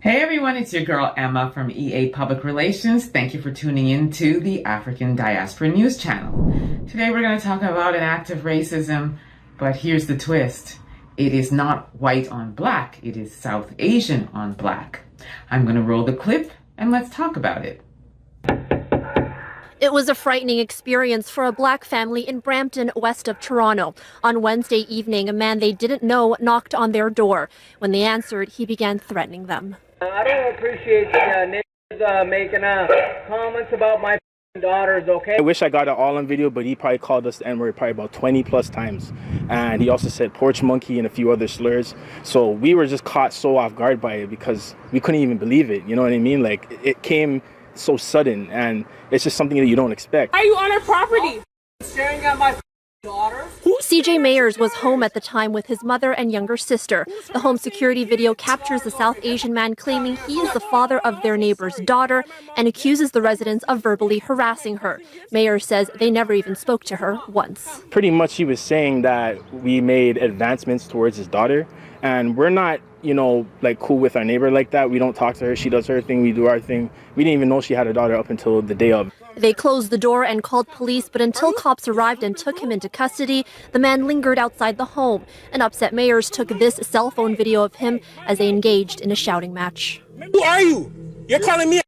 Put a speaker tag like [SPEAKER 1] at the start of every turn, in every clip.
[SPEAKER 1] Hey everyone, it's your girl Emma from EA Public Relations. Thank you for tuning in to the African Diaspora News Channel. Today we're going to talk about an act of racism, but here's the twist. It is not white on black, it is South Asian on black. I'm going to roll the clip and let's talk about it.
[SPEAKER 2] It was a frightening experience for a black family in Brampton, west of Toronto. On Wednesday evening, a man they didn't know knocked on their door. When they answered, he began threatening them.
[SPEAKER 3] I don't appreciate the niggas making comments about my daughters, okay?
[SPEAKER 4] I wish I got it all on video, but he probably called us the N-word probably about 20 plus times. And he also said porch monkey and a few other slurs. So we were just caught so off guard by it because we couldn't even believe it. You know what I mean? Like, it came so sudden, and it's just something that you don't expect.
[SPEAKER 5] Are you on our property?
[SPEAKER 3] Staring at my daughter?
[SPEAKER 2] CJ Mayers was home at the time with his mother and younger sister. The home security video captures the South Asian man claiming he is the father of their neighbor's daughter and accuses the residents of verbally harassing her. Mayers says they never even spoke to her once.
[SPEAKER 4] Pretty much he was saying that we made advancements towards his daughter, and we're not, you know, like cool with our neighbor like that. We don't talk to her. She does her thing. We do our thing. We didn't even know she had a daughter up until the day of.
[SPEAKER 2] They closed the door and called police, but until cops arrived and took him into custody, the man lingered outside the home. And upset Mayers took this cell phone video of him as they engaged in a shouting match.
[SPEAKER 5] Who are you? You're calling me.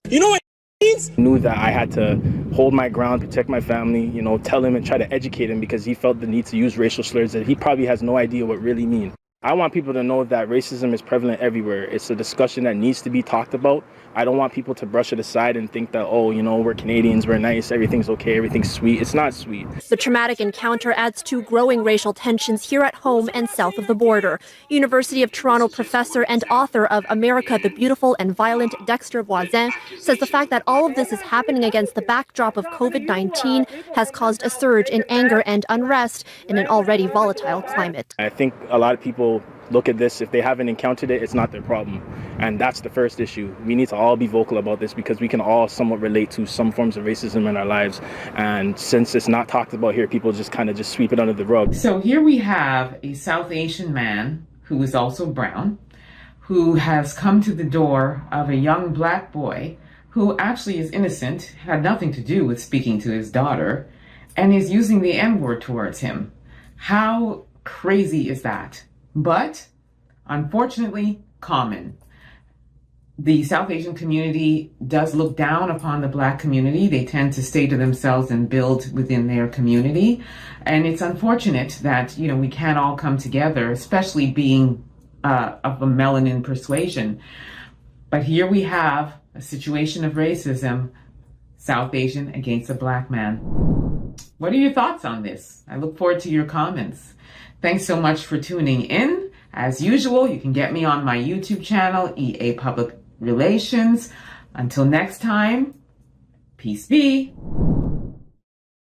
[SPEAKER 5] You know what it means?
[SPEAKER 4] I knew that I had to hold my ground, protect my family, you know, tell him and try to educate him because he felt the need to use racial slurs that he probably has no idea what really mean. I want people to know that racism is prevalent everywhere. It's a discussion that needs to be talked about. I don't want people to brush it aside and think that, oh, you know, we're Canadians, we're nice, everything's okay, everything's sweet. It's not sweet.
[SPEAKER 2] The traumatic encounter adds to growing racial tensions here at home and south of the border. University of Toronto professor and author of America the Beautiful and Violent, Dexter Voisin, says the fact that all of this is happening against the backdrop of COVID-19 has caused a surge in anger and unrest in an already volatile climate.
[SPEAKER 4] I think a lot of people look at this, if they haven't encountered it, it's not their problem. And that's the first issue. We need to all be vocal about this because we can all somewhat relate to some forms of racism in our lives. And since it's not talked about here, people just kind of just sweep it under the rug.
[SPEAKER 1] So here we have a South Asian man who is also brown, who has come to the door of a young black boy who actually is innocent, had nothing to do with speaking to his daughter, and is using the N-word towards him. How crazy is that? But unfortunately, common. The South Asian community does look down upon the black community. They tend to stay to themselves and build within their community. And it's unfortunate that, you know, we can't all come together, especially being of a melanin persuasion. But here we have a situation of racism, South Asian against a black man. What are your thoughts on this? I look forward to your comments. Thanks so much for tuning in. As usual, you can get me on my YouTube channel, EA Public Relations. Until next time, peace be.